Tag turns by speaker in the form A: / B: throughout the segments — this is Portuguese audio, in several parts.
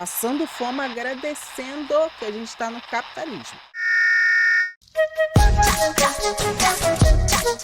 A: Passando fome, agradecendo que a gente está no capitalismo.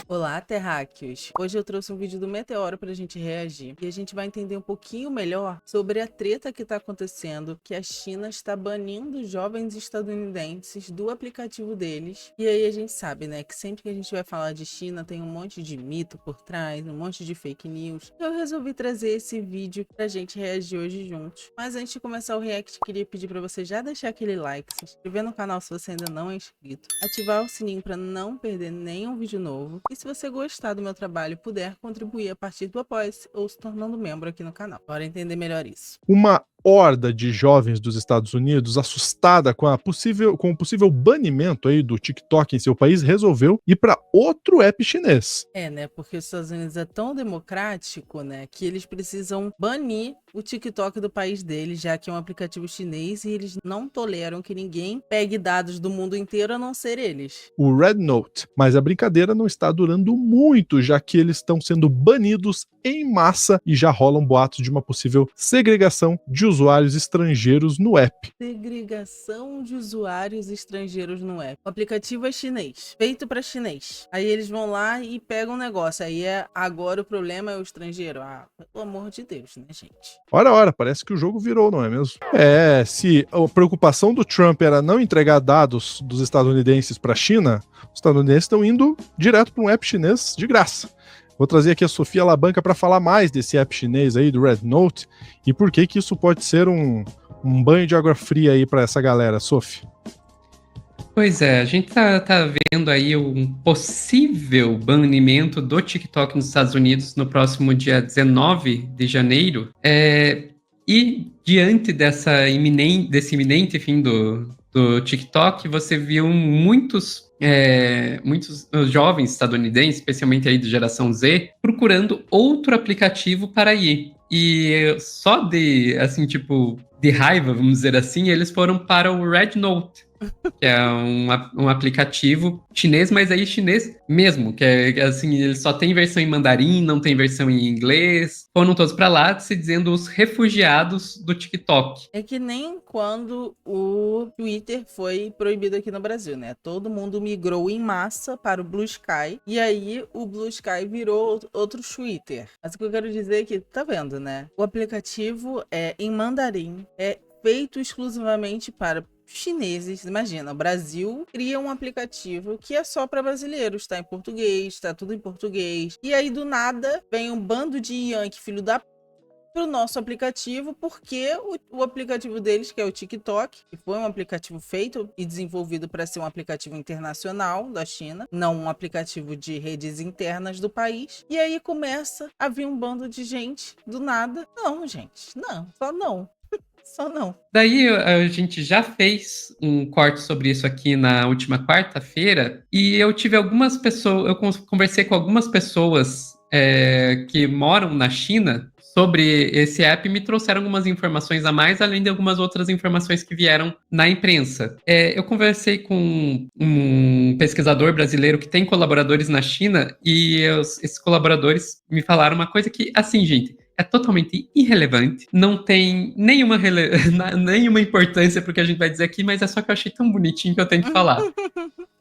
A: Olá, terráqueos! Hoje eu trouxe um vídeo do Meteoro pra gente reagir e a gente vai entender um pouquinho melhor sobre a treta que tá acontecendo, que a China está banindo jovens estadunidenses do aplicativo deles. E aí a gente sabe, né, que sempre que a gente vai falar de China tem um monte de mito por trás, um monte de fake news. Eu resolvi trazer esse vídeo pra gente reagir hoje juntos. Mas antes de começar o react, queria pedir pra você já deixar aquele like, se inscrever no canal se você ainda não é inscrito, ativar o sininho pra não perder nenhum vídeo novo. E se você gostar do meu trabalho e puder contribuir a partir do Apoia-se ou se tornando membro aqui no canal. Bora entender melhor isso.
B: Uma horda de jovens dos Estados Unidos, assustada com o possível banimento aí do TikTok em seu país, resolveu ir para outro app chinês.
A: Né? Porque os Estados Unidos é tão democrático, né, que eles precisam banir o TikTok do país deles, já que é um aplicativo chinês e eles não toleram que ninguém pegue dados do mundo inteiro a não ser eles.
B: O Red Note. Mas a brincadeira não está durando muito, já que eles estão sendo banidos em massa e já rolam boatos de uma possível segregação de usuários estrangeiros no app.
A: Segregação de usuários estrangeiros no app. O aplicativo é chinês, feito para chinês. Aí eles vão lá e pegam um negócio. Aí agora o problema é o estrangeiro. Ah, pelo amor de Deus, né, gente?
B: Ora, parece que o jogo virou, não é mesmo? Se a preocupação do Trump era não entregar dados dos estadunidenses para a China, os estadunidenses estão indo direto para um app chinês de graça. Vou trazer aqui a Sofia Labanca para falar mais desse app chinês aí, do Red Note, e por que isso pode ser um banho de água fria aí para essa galera, Sofia.
C: Pois é, a gente tá vendo aí um possível banimento do TikTok nos Estados Unidos no próximo dia 19 de janeiro. E diante desse iminente fim do TikTok, você viu muitos jovens estadunidenses, especialmente aí de geração Z, procurando outro aplicativo para ir. E só de raiva, vamos dizer assim, eles foram para o Red Note, que é um aplicativo chinês, mas aí chinês mesmo, que é assim, ele só tem versão em mandarim, não tem versão em inglês. Foram todos para lá, se dizendo os refugiados do TikTok.
A: É que nem quando o Twitter foi proibido aqui no Brasil, né? Todo mundo migrou em massa para o Blue Sky, e aí o Blue Sky virou outro Twitter. Mas o que eu quero dizer é que, tá vendo, né? O aplicativo é em mandarim, é feito exclusivamente para chineses. Imagina, o Brasil cria um aplicativo que é só para brasileiros, tá em português, tá tudo em português. E aí do nada vem um bando de Yankee, filho da pro nosso aplicativo, porque o aplicativo deles, que é o TikTok, que foi um aplicativo feito e desenvolvido para ser um aplicativo internacional da China, não um aplicativo de redes internas do país. E aí começa a vir um bando de gente do nada. Não, gente, não, só não. Só não.
C: Daí a gente já fez um corte sobre isso aqui na última quarta-feira e eu tive algumas pessoas, eu conversei com algumas pessoas que moram na China sobre esse app e me trouxeram algumas informações a mais, além de algumas outras informações que vieram na imprensa. Eu conversei com um pesquisador brasileiro que tem colaboradores na China e esses colaboradores me falaram uma coisa que, assim, gente, é totalmente irrelevante, não tem nenhuma importância pro que a gente vai dizer aqui, mas é só que eu achei tão bonitinho que eu tenho que falar.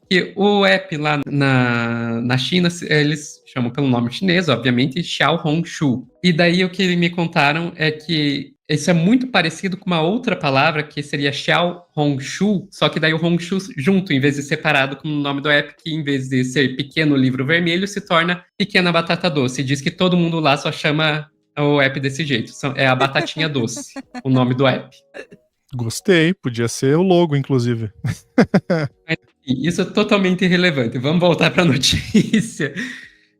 C: Que o app lá na China, eles chamam pelo nome chinês, obviamente, Xiaohongshu. E daí o que me contaram é que isso é muito parecido com uma outra palavra que seria Xiaohongshu, só que daí o Hongshu junto, em vez de separado como o nome do app, que em vez de ser Pequeno Livro Vermelho, se torna Pequena Batata Doce. Diz que todo mundo lá só chama o app desse jeito. É a Batatinha Doce, o nome do app.
B: Gostei, podia ser o logo, inclusive.
C: Mas, isso é totalmente irrelevante. Vamos voltar para a notícia.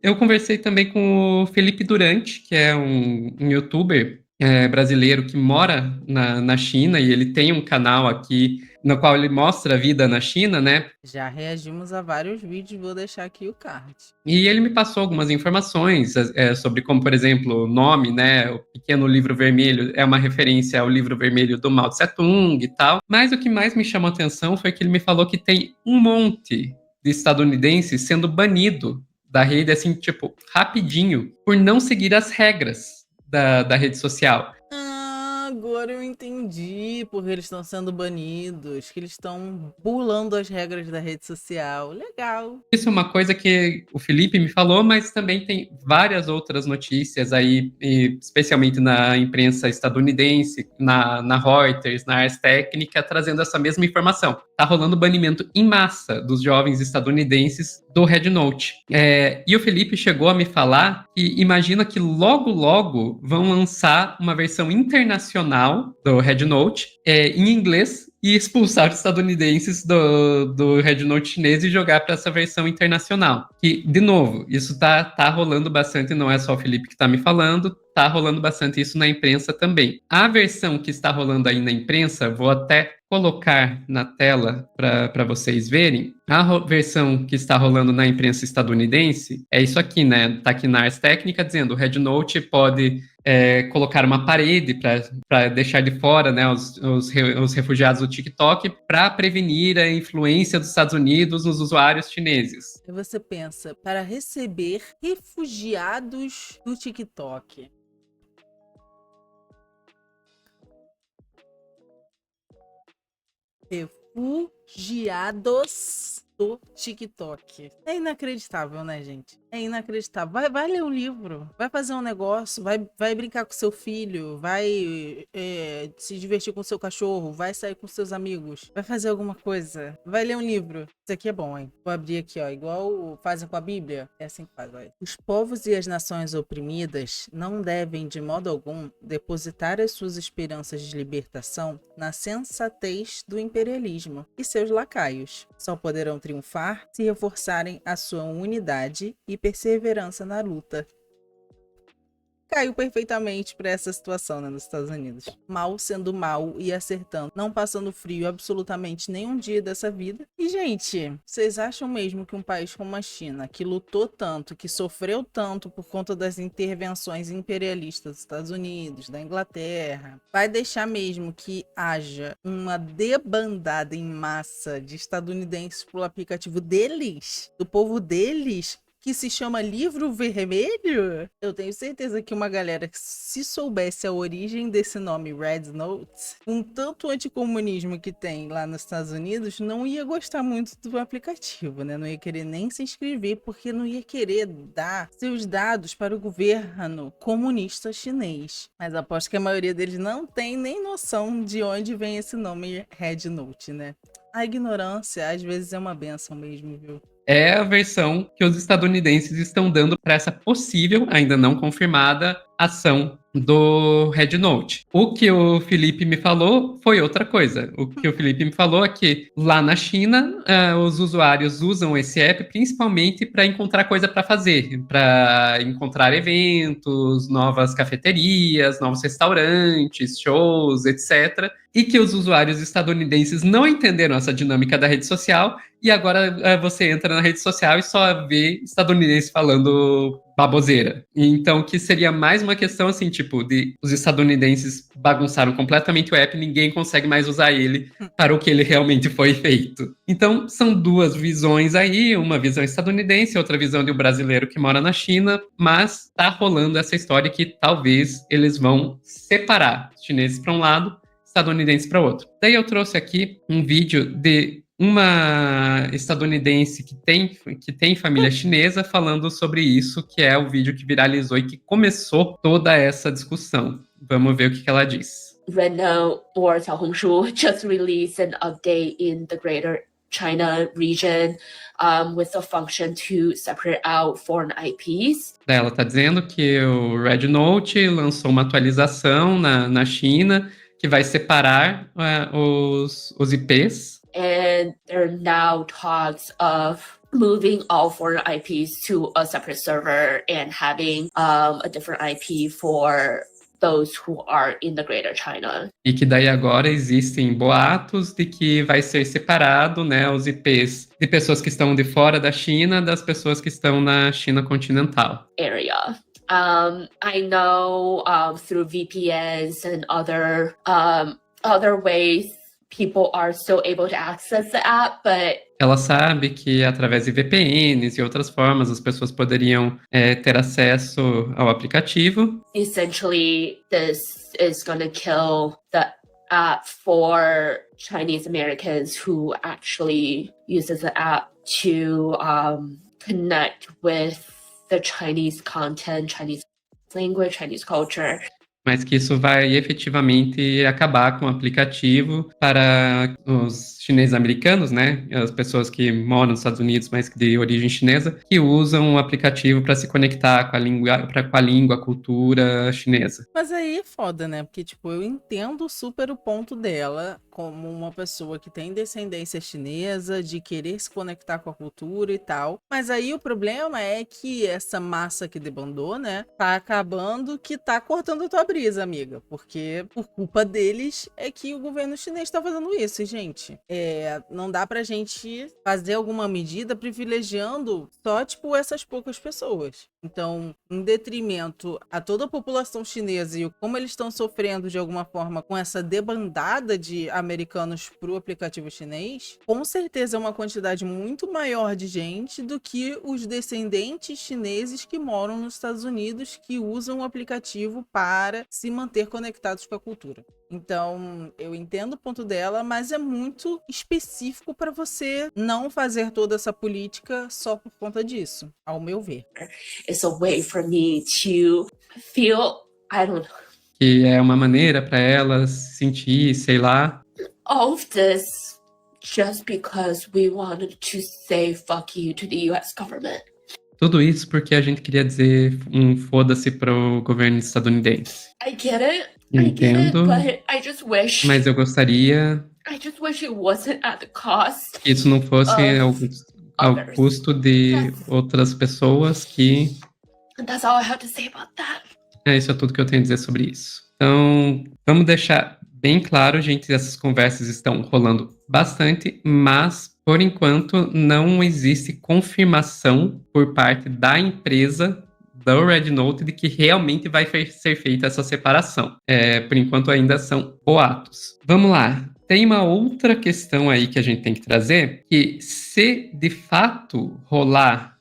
C: Eu conversei também com o Felipe Durante, que é um youtuber brasileiro que mora na China, e ele tem um canal aqui no qual ele mostra a vida na China, né?
A: Já reagimos a vários vídeos, vou deixar aqui o card.
C: E ele me passou algumas informações sobre como, por exemplo, o nome, né? O Pequeno Livro Vermelho é uma referência ao livro vermelho do Mao Tse Tung e tal. Mas o que mais me chamou a atenção foi que ele me falou que tem um monte de estadunidenses sendo banido da rede, assim, tipo, rapidinho, por não seguir as regras da rede social.
A: agora eu entendi porque eles estão sendo banidos, que eles estão burlando as regras da rede social. Legal.
C: Isso é uma coisa que o Felipe me falou, mas também tem várias outras notícias aí, especialmente na imprensa estadunidense, na Reuters, na Ars Technica, trazendo essa mesma informação. Tá rolando banimento em massa dos jovens estadunidenses do Red Note. E o Felipe chegou a me falar que imagina que logo vão lançar uma versão internacional do Red Note em inglês e expulsar os estadunidenses do Red Note chinês e jogar para essa versão internacional. E, de novo, isso tá rolando bastante, não é só o Felipe que está me falando, tá rolando bastante isso na imprensa também. A versão que está rolando aí na imprensa, vou até colocar na tela para vocês verem. A versão que está rolando na imprensa estadunidense é isso aqui, né? Tá aqui na Ars Technica dizendo: o Red Note pode colocar uma parede para deixar de fora, né, os refugiados do TikTok para prevenir a influência dos Estados Unidos nos usuários chineses.
A: E você pensa, para receber refugiados do TikTok. Refugiados do TikTok. É inacreditável, né, gente? É inacreditável. Vai ler um livro, vai fazer um negócio, vai brincar com seu filho, vai se divertir com seu cachorro, vai sair com seus amigos, vai fazer alguma coisa, vai ler um livro. Isso aqui é bom, hein? Vou abrir aqui, ó, igual fazem com a Bíblia. É assim que faz, olha. Os povos e as nações oprimidas não devem, de modo algum, depositar as suas esperanças de libertação na sensatez do imperialismo e seus lacaios. Só poderão triunfar se reforçarem a sua unidade e perseverança na luta. Caiu perfeitamente para essa situação, né, nos Estados Unidos. Mal sendo mal e acertando, não passando frio absolutamente nenhum dia dessa vida. E, gente, vocês acham mesmo que um país como a China, que lutou tanto, que sofreu tanto por conta das intervenções imperialistas dos Estados Unidos, da Inglaterra, vai deixar mesmo que haja uma debandada em massa de estadunidenses pelo aplicativo deles, do povo deles, que se chama Livro Vermelho? Eu tenho certeza que uma galera que, se soubesse a origem desse nome Red Note, com tanto anticomunismo que tem lá nos Estados Unidos, não ia gostar muito do aplicativo, né? Não ia querer nem se inscrever, porque não ia querer dar seus dados para o governo comunista chinês. Mas aposto que a maioria deles não tem nem noção de onde vem esse nome Red Note, né? A ignorância, às vezes, é uma benção mesmo, viu?
C: É a versão que os estadunidenses estão dando para essa possível, ainda não confirmada, ação do Red Note. O que o Felipe me falou foi outra coisa. O que o Felipe me falou é que lá na China, os usuários usam esse app principalmente para encontrar coisa para fazer, para encontrar eventos, novas cafeterias, novos restaurantes, shows, etc. E que os usuários estadunidenses não entenderam essa dinâmica da rede social e agora você entra na rede social e só vê estadunidense falando baboseira. Então, que seria mais uma questão, assim, tipo, de os estadunidenses bagunçaram completamente o app, ninguém consegue mais usar ele para o que ele realmente foi feito. Então, são duas visões aí, uma visão estadunidense, outra visão de um brasileiro que mora na China, mas tá rolando essa história que talvez eles vão separar os chineses para um lado, estadunidenses para outro. Daí eu trouxe aqui um vídeo de uma estadunidense que tem família chinesa falando sobre isso, que é o vídeo que viralizou e que começou toda essa discussão. Vamos ver o que ela diz.
D: Renault or Xiaohongshu just released an update in the Greater China region with a function to separate out foreign IPs.
C: Ela está dizendo que o Red Note lançou uma atualização na China que vai separar os IPs.
D: And there are now talks of moving all foreign IPs to a separate server and having a different IP for those who are in the Greater China.
C: E que daí agora existem boatos de que vai ser separado, né, os IPs de pessoas que estão de fora da China das pessoas que estão na China continental.
D: Area. I know through VPNs and other ways people are still able to access the app, but
C: Ela sabe que através de VPNs e outras formas as pessoas poderiam ter acesso ao aplicativo.
D: essentially this is going to kill the app for Chinese Americans who actually uses the app to connect with the Chinese content, Chinese language, Chinese culture.
C: Mas que isso vai efetivamente acabar com o aplicativo para os chineses americanos, né? As pessoas que moram nos Estados Unidos, mas de origem chinesa, que usam o aplicativo para se conectar com a língua, a cultura chinesa.
A: Mas aí é foda, né? Porque, tipo, eu entendo super o ponto dela como uma pessoa que tem descendência chinesa, de querer se conectar com a cultura e tal. Mas aí o problema é que essa massa que debandou, né? Tá acabando que tá cortando a tua brisa, amiga. Porque por culpa deles é que o governo chinês tá fazendo isso, gente. Não dá pra gente fazer alguma medida privilegiando só, tipo, essas poucas pessoas. Então, em detrimento a toda a população chinesa e como eles estão sofrendo de alguma forma com essa debandada de americanos pro aplicativo chinês, com certeza é uma quantidade muito maior de gente do que os descendentes chineses que moram nos Estados Unidos que usam o aplicativo para se manter conectados com a cultura. Então, eu entendo o ponto dela, mas é muito específico para você não fazer toda essa política só por conta disso, ao meu ver.
D: It's a way for me to feel, I don't know,
C: Que é uma maneira para elas se sentir, sei lá,
D: all of this just because we wanted to say fuck you to the US government.
C: tudo isso porque a gente queria dizer um foda-se pro governo estadunidense.
D: I get it.
C: Eu
D: I get it,
C: entendo,
D: but I just wish
C: mas eu gostaria
D: I just wish it wasn't at the cost.
C: que isso não fosse ao
D: Others.
C: custo de outras pessoas que...
D: And that's all I have to say about that.
C: Isso é tudo que eu tenho a dizer sobre isso. Então, vamos deixar bem claro, gente, essas conversas estão rolando bastante, mas, por enquanto, não existe confirmação por parte da empresa do Red Note de que realmente vai ser feita essa separação. Por enquanto, ainda são boatos. Vamos lá. Tem uma outra questão aí que a gente tem que trazer, que se de fato rolar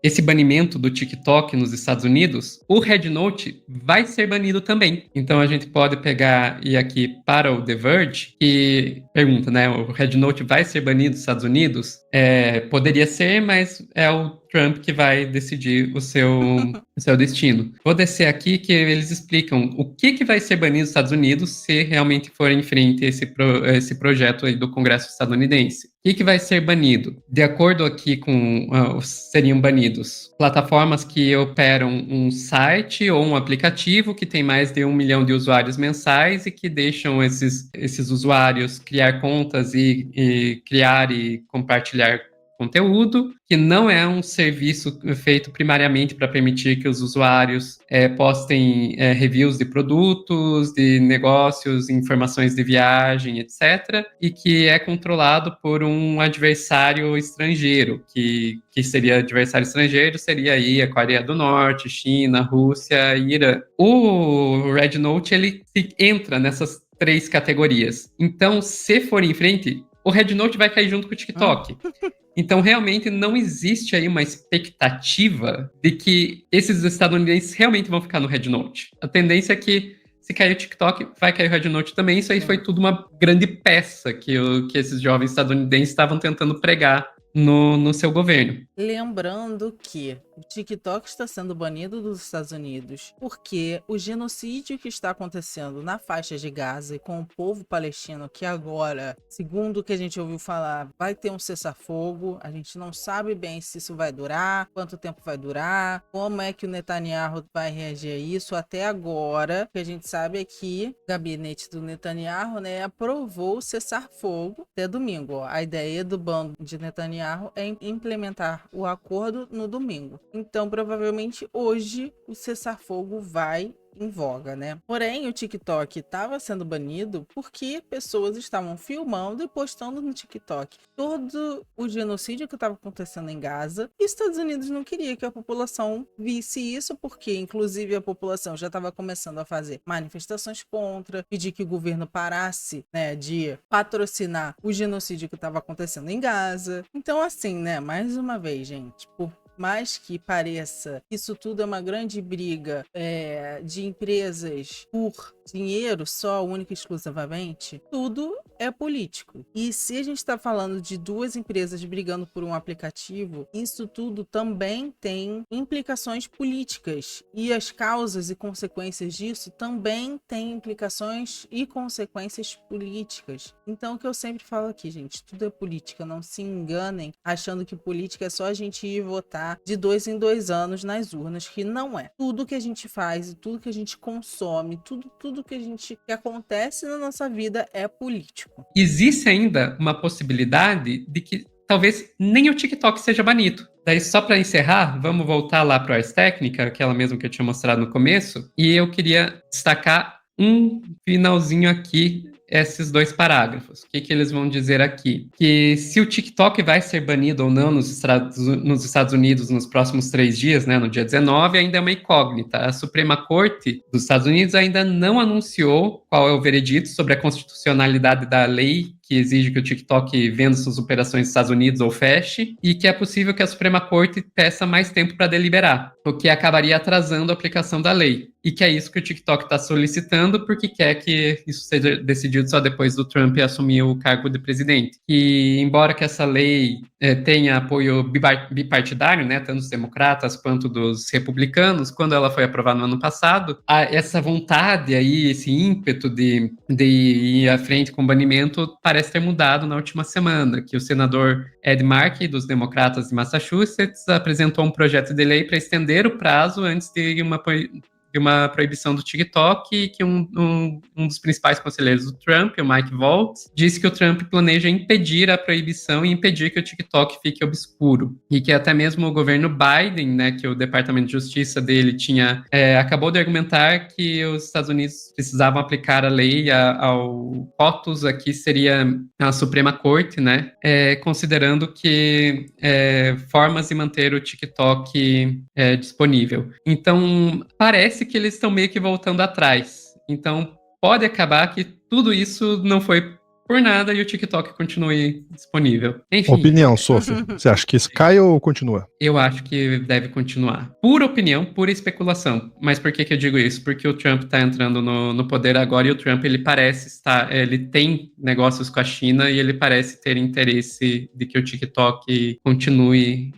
C: esse banimento do TikTok nos Estados Unidos, o Red Note vai ser banido também. Então a gente pode pegar e aqui para o The Verge, que pergunta, né? O Red Note vai ser banido nos Estados Unidos? Poderia ser, mas é o Trump que vai decidir o seu destino. Vou descer aqui que eles explicam o que vai ser banido nos Estados Unidos se realmente for em frente esse projeto aí do Congresso estadunidense. O que vai ser banido? De acordo aqui com... seriam banidos plataformas que operam um site ou um aplicativo que tem mais de 1 milhão de usuários mensais e que deixam esses usuários criar contas e criar e compartilhar conteúdo, que não é um serviço feito primariamente para permitir que os usuários postem reviews de produtos, de negócios, informações de viagem, etc., e que é controlado por um adversário estrangeiro, que seria adversário estrangeiro, seria aí a Coreia do Norte, China, Rússia e Irã. O Red Note, ele entra nessas 3 categorias. Então, se for em frente, o Red Note vai cair junto com o TikTok. Então, realmente, não existe aí uma expectativa de que esses estadunidenses realmente vão ficar no Red Note. A tendência é que, se cair o TikTok, vai cair o Red Note também. Isso aí foi tudo uma grande peça que esses jovens estadunidenses estavam tentando pregar no seu governo.
A: Lembrando que o TikTok está sendo banido dos Estados Unidos porque o genocídio que está acontecendo na faixa de Gaza e com o povo palestino, que agora, segundo o que a gente ouviu falar, vai ter um cessar-fogo. A gente não sabe bem se isso vai durar, quanto tempo vai durar, como é que o Netanyahu vai reagir a isso. Até agora, o que a gente sabe é que o gabinete do Netanyahu, né, aprovou o cessar-fogo até domingo. A ideia do bando de Netanyahu é implementar o acordo no domingo. Então, provavelmente, hoje, o cessar-fogo vai em voga, né? Porém, o TikTok estava sendo banido porque pessoas estavam filmando e postando no TikTok todo o genocídio que estava acontecendo em Gaza. E os Estados Unidos não queria que a população visse isso, porque inclusive a população já estava começando a fazer manifestações contra, pedir que o governo parasse, né, de patrocinar o genocídio que estava acontecendo em Gaza. Então, assim, né, mais uma vez, gente, por mais que pareça, isso tudo é uma grande briga de empresas por dinheiro só, única e exclusivamente, tudo é político. E se a gente está falando de duas empresas brigando por um aplicativo, isso tudo também tem implicações políticas. E as causas e consequências disso também têm implicações e consequências políticas. Então, o que eu sempre falo aqui, gente, tudo é política. Não se enganem achando que política é só a gente ir votar de 2 em 2 anos nas urnas, que não é. Tudo que a gente faz, tudo que a gente consome, tudo que acontece na nossa vida é político.
C: Existe ainda uma possibilidade de que talvez nem o TikTok seja banido. Daí, só para encerrar, vamos voltar lá para a Ars Técnica, aquela mesmo que eu tinha mostrado no começo, e eu queria destacar um finalzinho aqui, esses 2 parágrafos. O que eles vão dizer aqui? Que se o TikTok vai ser banido ou não nos Estados Unidos nos próximos 3 dias, né, no dia 19, ainda é uma incógnita. A Suprema Corte dos Estados Unidos ainda não anunciou qual é o veredito sobre a constitucionalidade da lei que exige que o TikTok venda suas operações nos Estados Unidos ou feche, e que é possível que a Suprema Corte peça mais tempo para deliberar, o que acabaria atrasando a aplicação da lei. E que é isso que o TikTok está solicitando, porque quer que isso seja decidido só depois do Trump assumir o cargo de presidente. E embora que essa lei tenha apoio bipartidário, né, tanto dos democratas quanto dos republicanos, quando ela foi aprovada no ano passado, essa vontade aí, esse ímpeto de ir à frente com o banimento parece ter mudado na última semana, que o senador Ed Markey, dos democratas de Massachusetts, apresentou um projeto de lei para estender o prazo antes de uma proibição do TikTok, que um dos principais conselheiros do Trump, o Mike Waltz, disse que o Trump planeja impedir a proibição e impedir que o TikTok fique obscuro. E que até mesmo o governo Biden, né, que o Departamento de Justiça dele acabou de argumentar que os Estados Unidos precisavam aplicar a lei ao POTUS, aqui seria a Suprema Corte, né, considerando que formas de manter o TikTok disponível. Então, parece que eles estão meio que voltando atrás. Então, pode acabar que tudo isso não foi por nada e o TikTok continue disponível. Enfim.
B: Opinião, Sophie. Você acha que isso cai ou continua?
C: Eu acho que deve continuar. Pura opinião, pura especulação. Mas por que eu digo isso? Porque o Trump está entrando no poder agora e o Trump, ele parece estar... Ele tem negócios com a China e ele parece ter interesse de que o TikTok continue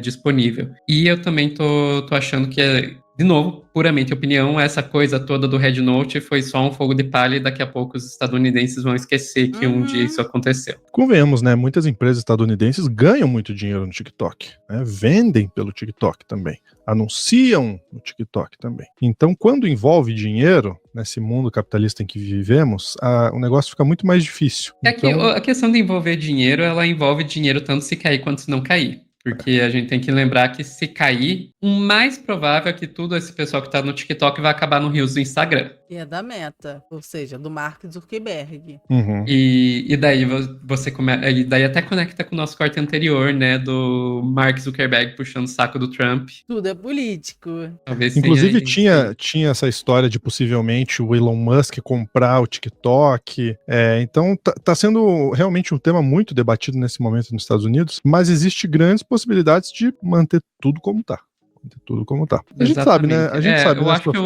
C: disponível. E eu também tô achando que de novo, puramente opinião, essa coisa toda do Red Note foi só um fogo de palha e daqui a pouco os estadunidenses vão esquecer que um dia isso aconteceu.
B: Convenhamos, né? Muitas empresas estadunidenses ganham muito dinheiro no TikTok, né? Vendem pelo TikTok também, anunciam no TikTok também. Então, quando envolve dinheiro, nesse mundo capitalista em que vivemos, o negócio fica muito mais difícil.
C: Então... a questão de envolver dinheiro, ela envolve dinheiro tanto se cair quanto se não cair. Porque a gente tem que lembrar que se cair, o mais provável é que tudo esse pessoal que tá no TikTok vai acabar no Reels do Instagram.
A: E é da Meta, ou seja, do Mark Zuckerberg.
B: Uhum.
C: E daí você começa. E daí até conecta com o nosso corte anterior, né? Do Mark Zuckerberg puxando o saco do Trump.
A: Tudo é político.
C: Talvez
B: inclusive tinha essa história de possivelmente o Elon Musk comprar o TikTok. Então tá sendo realmente um tema muito debatido nesse momento nos Estados Unidos, mas existe grandes possibilidades de manter tudo como tá. A gente sabe, né?
C: Eu acho que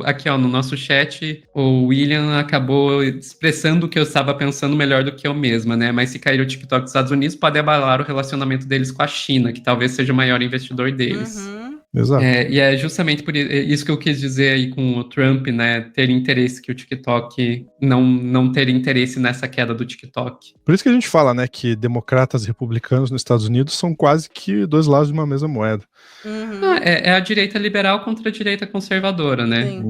C: aqui, ó, no nosso chat, o William acabou expressando o que eu estava pensando melhor do que eu mesma, né? Mas se cair o TikTok dos Estados Unidos, pode abalar o relacionamento deles com a China, que talvez seja o maior investidor deles.
A: Uhum.
B: Exato.
C: E é justamente por isso que eu quis dizer aí com o Trump, né? Ter interesse que o TikTok não ter interesse nessa queda do TikTok.
B: Por isso que a gente fala, né, que democratas e republicanos nos Estados Unidos são quase que dois lados de uma mesma moeda.
A: Uhum.
C: É a direita liberal contra a direita conservadora, né?
A: Sim.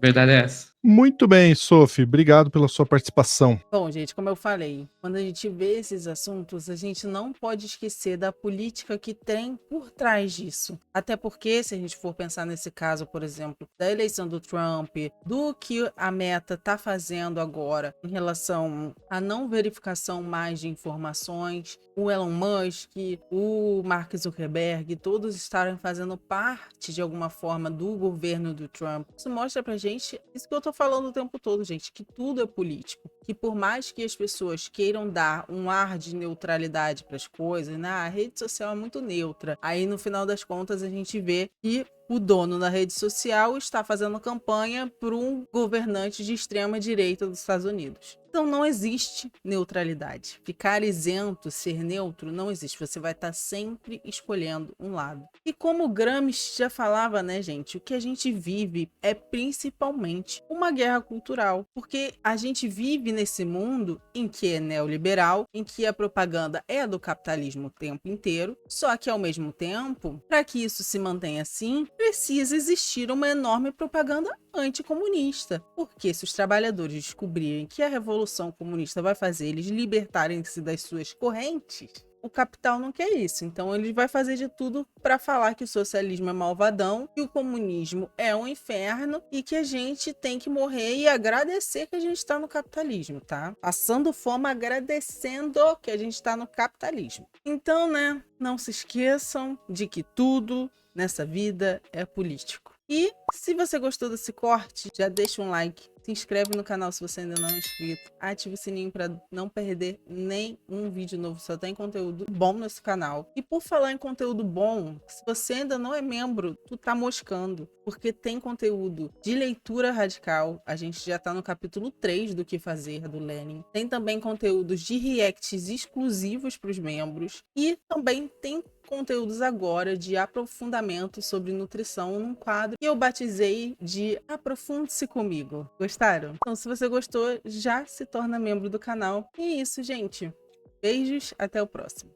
C: Verdade é essa.
B: Muito bem, Sophie, obrigado pela sua participação.
A: Bom, gente, como eu falei, quando a gente vê esses assuntos, a gente não pode esquecer da política que tem por trás disso. Até porque, se a gente for pensar nesse caso, por exemplo, da eleição do Trump, do que a Meta está fazendo agora em relação à não verificação mais de informações, o Elon Musk, o Mark Zuckerberg, todos estarem fazendo parte de alguma forma do governo do Trump. Isso mostra pra gente, isso que eu tô falando o tempo todo, gente, que tudo é político. Que por mais que as pessoas queiram dar um ar de neutralidade para as coisas, né? A rede social é muito neutra. Aí no final das contas a gente vê que o dono da rede social está fazendo campanha por um governante de extrema direita dos Estados Unidos. Então não existe neutralidade. Ficar isento, ser neutro, não existe. Você vai estar sempre escolhendo um lado. E como o Gramsci já falava, né, gente? O que a gente vive é principalmente uma guerra cultural. Porque a gente vive nesse mundo em que é neoliberal, em que a propaganda é do capitalismo o tempo inteiro. Só que ao mesmo tempo, para que isso se mantenha assim, precisa existir uma enorme propaganda anticomunista. Porque se os trabalhadores descobrirem que a Revolução Comunista vai fazer eles libertarem-se das suas correntes, o capital não quer isso. Então ele vai fazer de tudo para falar que o socialismo é malvadão, que o comunismo é um inferno e que a gente tem que morrer e agradecer que a gente está no capitalismo, tá? Passando fome agradecendo que a gente está no capitalismo. Então, né, não se esqueçam de que tudo nessa vida é político. E se você gostou desse corte, já deixa um like, se inscreve no canal se você ainda não é inscrito, ativa o sininho para não perder nenhum vídeo novo, só tem conteúdo bom nesse canal. E por falar em conteúdo bom, se você ainda não é membro, tu tá moscando, porque tem conteúdo de leitura radical, a gente já tá no capítulo 3 do Que Fazer, do Lenin. Tem também conteúdos de reacts exclusivos para os membros e também tem conteúdos agora de aprofundamento sobre nutrição num quadro que eu batizei de Aprofunde-se Comigo. Gostaram? Então, se você gostou, já se torna membro do canal. E é isso, gente. Beijos, até o próximo.